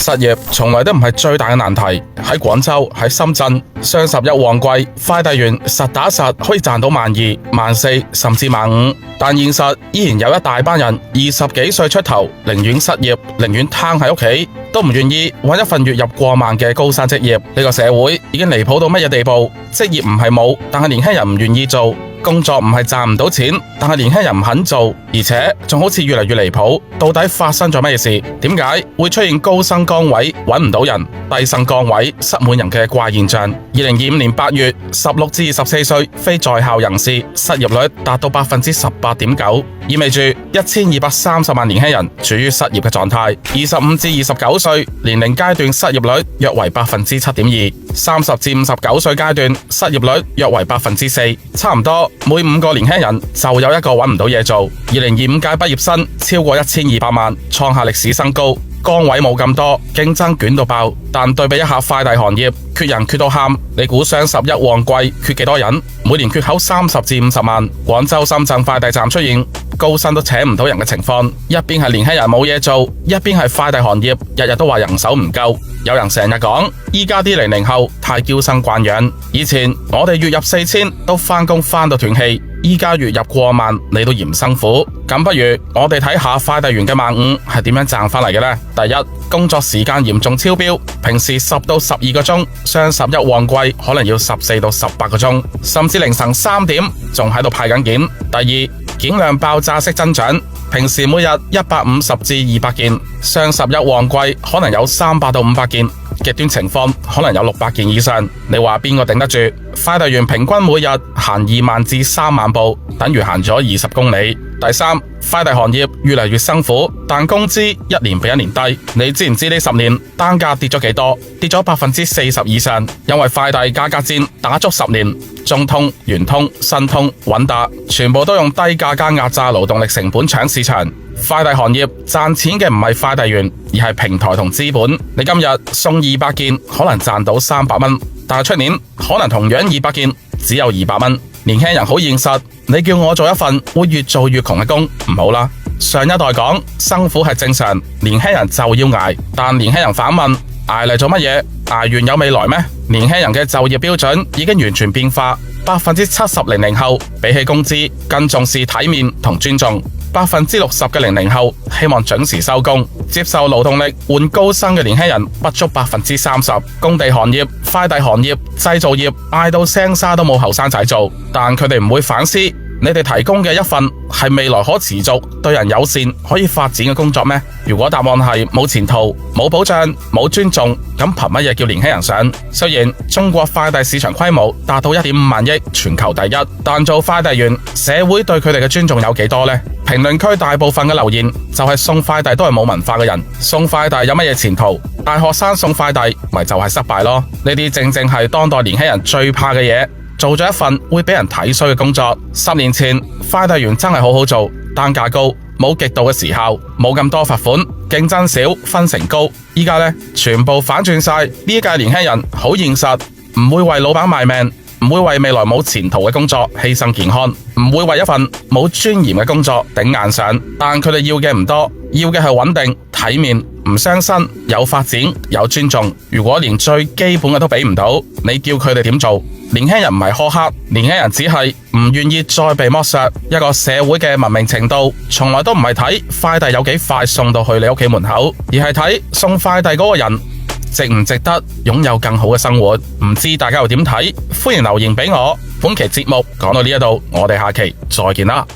失業從來都唔係最大嘅難題。喺廣州、喺深圳，雙十一旺季，快遞員實打實可以賺到12,000、14,000甚至15,000，但現實依然有一大班人20幾歲出頭，寧願失業，寧願攤喺屋企，都唔願意搵一份月入過萬嘅高薪職業。呢個社會已經離譜到乜嘢地步？職業唔係冇，但係年輕人唔願意做。工作唔係賺唔到錢，但係年輕人唔肯做，而且仲好似越嚟越離譜。到底發生咗咩事？點解會出現高薪崗位搵唔到人，低薪崗位塞滿人嘅怪現象？2025年8月，16至24歲非在校人士失業率達到18.9%，意味住1230萬年輕人處於失業嘅狀態。25至29歲年齡階段失業率約為7.2%，30至59歲階段失業率約為4%，差唔多每5個年輕人就有一個搵唔到嘢做。2025屆畢業生超過1200萬，創下歷史新高。崗位冇咁多，競爭捲到爆。但對比一下快遞行業，缺人缺到喊。你估雙十一旺季缺幾多人？每年缺口30至50萬。廣州、深圳快遞站出現高薪都請唔到人嘅情況，一邊係年輕人冇嘢做，一邊係快遞行業日日都話人手唔夠。有人成日講，依家啲00後太嬌生慣養，以前我哋月入4000都返工返到斷氣，依家月入過萬你都嫌辛苦。咁不如我哋睇下快遞員嘅15,000係點樣賺返嚟嘅呢？第一，工作時間嚴重超標，平時10到12個鐘，雙十一旺季可能要14到18個鐘，甚至凌晨3點仲喺度派緊件。第二，件量爆炸式增長，平時每日150至200件，雙十一旺季可能有300到500件，極端情況可能有600件以上。你話邊個頂得住？快遞員平均每日行2萬至3萬步，等於行咗20公里。第三，快遞行業越嚟越辛苦，但工資一年比一年低。你知唔知呢10年單價跌咗幾多？跌咗40%以上，因為快遞價格戰打足10年，中通、圓通、申通、穩達全部都用低價加壓榨勞動力成本搶市場。快遞行業賺錢嘅唔係快遞員，而係平台同資本。你今日送200件可能賺到300蚊，但係出年可能同樣200件只有200蚊。年輕人好現實，你叫我做一份會越做越窮嘅工，唔好啦。上一代講辛苦係正常，年輕人就要捱，但年輕人反問，捱嚟做乜嘢？捱完有未來咩？年輕人嘅就業標準已經完全變化，70%00後比起工資更重視體面同尊重，60%嘅00後希望準時收工，接受勞動力換高薪嘅年輕人不足30%。工地行業、快遞行業、製造業嗌到聲沙都冇後生仔做，但佢哋唔會反思，你哋提供嘅一份係未來可持續、對人友善、可以發展嘅工作咩？如果答案係冇前途、冇保障、冇尊重，咁憑乜嘢叫年輕人上？雖然中國快遞市場規模達到1.5萬億，全球第一，但做快遞員，社會對佢哋嘅尊重有幾多呢？評論區大部分嘅留言就係送快遞都係冇文化嘅人，送快遞有乜嘢前途？大學生送快遞咪就係失敗咯。呢啲正正係當代年輕人最怕嘅嘢。做咗一份會俾人睇衰嘅工作。10年前快遞員真係好好做，單價高，冇極度嘅時效，冇咁多罰款，競爭少，分成高。依家呢，全部反轉晒。呢一屆年輕人好現實，唔會為老闆賣命，唔會為未來冇前途嘅工作犧牲健康，唔會為一份冇尊嚴嘅工作頂硬上。但佢哋要嘅唔多，要嘅係穩定、體面、唔傷身、有發展、有尊重。如果連最基本嘅都俾唔到，你叫佢哋點做？年輕人唔係苛刻，年輕人只係唔願意再被剝削。一個社會嘅文明程度，從來都唔係睇快遞有幾快送到去你屋企門口，而係睇送快遞嗰個人值唔值得擁有更好嘅生活。唔知大家又點睇？歡迎留言俾我。本期節目講到呢一度，我哋下期再見啦。